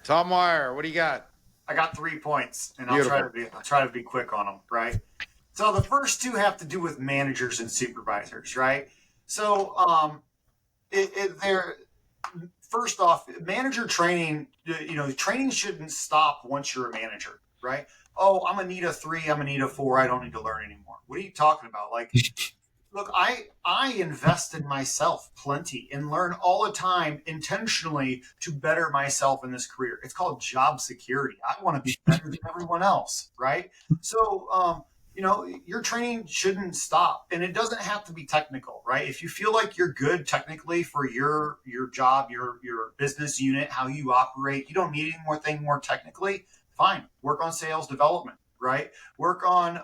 Tom Meyer, what do you got? I got 3 points, and Beautiful. I'll try to be quick on them, right? So the first two have to do with managers and supervisors, right? So they're first off, manager training. Training shouldn't stop once you're a manager, right? Oh, I'm gonna need a 3. I'm gonna need a 4. I don't need to learn anymore. What are you talking about? Like, look, I invest in myself plenty and learn all the time intentionally to better myself in this career. It's called job security. I want to be better than everyone else, right? So your training shouldn't stop, and it doesn't have to be technical, right? If you feel like you're good technically for your job, your business unit, how you operate, you don't need anything more technically. Fine, work on sales development, right? Work on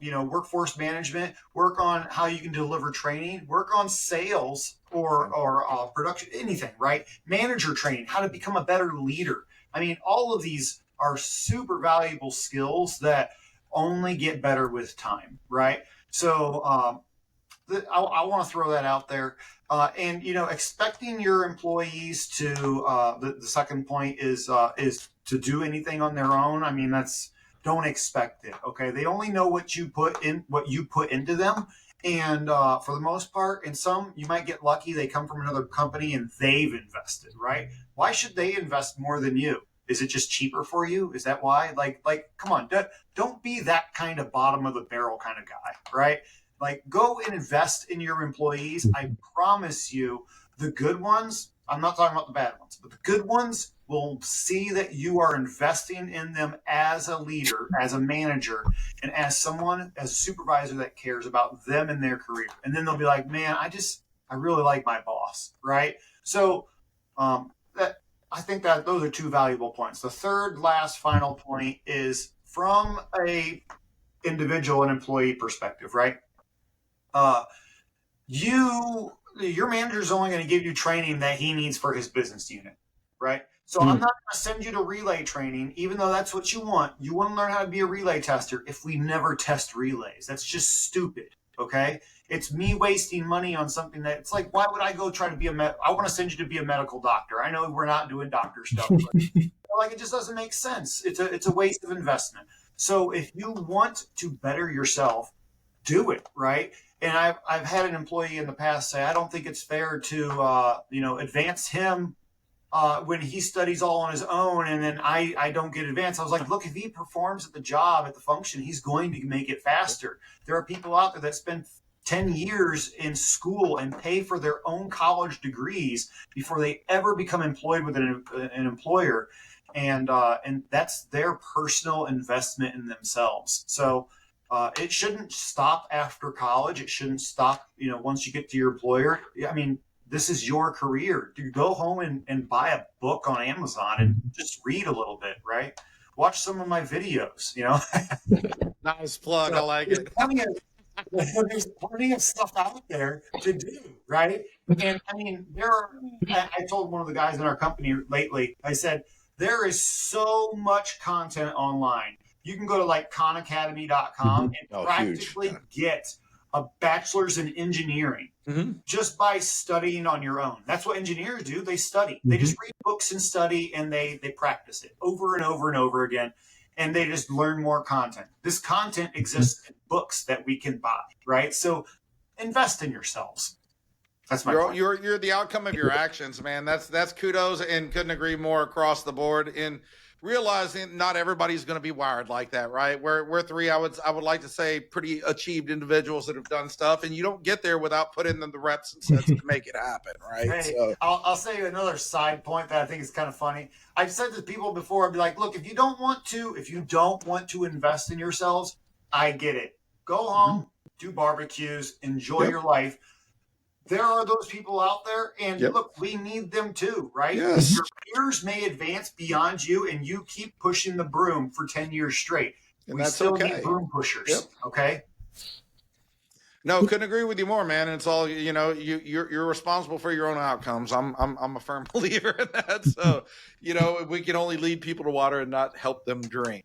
workforce management. Work on how you can deliver training. Work on sales or production, anything, right? Manager training, how to become a better leader. I mean, all of these are super valuable skills that only get better with time, right? So I want to throw that out there. And expecting your employees to the second point is to do anything on their own. I mean, don't expect it. Okay, they only know what you put into them. And for the most part, and some you might get lucky, they come from another company and they've invested, right? Why should they invest more than you? Is it just cheaper for you? Is that why? Like, come on, don't be that kind of bottom of the barrel kind of guy, right? Like, go and invest in your employees. I promise you, the good ones, I'm not talking about the bad ones, but the good ones will see that you are investing in them as a leader, as a manager, and as a supervisor that cares about them and their career. And then they'll be like, man, I really like my boss, right? So I think that those are two valuable points. The third, last, final point is from a individual and employee perspective, right? Your manager is only going to give you training that he needs for his business unit, right? So I'm not going to send you to relay training, even though that's what you want. You want to learn how to be a relay tester if we never test relays. That's just stupid, okay? It's me wasting money on something that it's like, why would I go try to be I want to send you to be a medical doctor. I know we're not doing doctor stuff, but like, it just doesn't make sense. It's a waste of investment. So if you want to better yourself, do it, right? And I've had an employee in the past say, I don't think it's fair to advance him when he studies all on his own, and then I don't get advanced. I was like, look, if he performs at the job, at the function, he's going to make it faster. There are people out there that spend 10 years in school and pay for their own college degrees before they ever become employed with an employer. And that's their personal investment in themselves. So it shouldn't stop after college. It shouldn't stop, once you get to your employer. I mean, this is your career. You go home and buy a book on Amazon and just read a little bit, right? Watch some of my videos, Nice plug. I like it. There's plenty of stuff out there to do, right? And I mean, I told one of the guys in our company lately, I said, there is so much content online. You can go to like khanacademy.com and practically get a bachelor's in engineering just by studying on your own. That's what engineers do. They study. They just read books and study, and they practice it over and over and over again. And they just learn more content. This content exists in books that we can buy, right? So invest in yourselves. That's my point. You're the outcome of your actions, man. That's kudos, and couldn't agree more across the board. And realizing not everybody's going to be wired like that, right? We're three, I would like to say, pretty achieved individuals that have done stuff, and you don't get there without putting in the reps and sets to make it happen, right? Hey, so I'll say another side point that I think is kind of funny. I've said to people before, I'd be like, look, if you don't want to invest in yourselves, I get it. Go home, do barbecues, enjoy your life. There are those people out there, and look, we need them too, right? Yes. Your peers may advance beyond you, and you keep pushing the broom for 10 years straight. And we still need broom pushers, okay? No, couldn't agree with you more, man. And it's all, you're responsible for your own outcomes. I'm a firm believer in that. So, we can only lead people to water and not help them drink.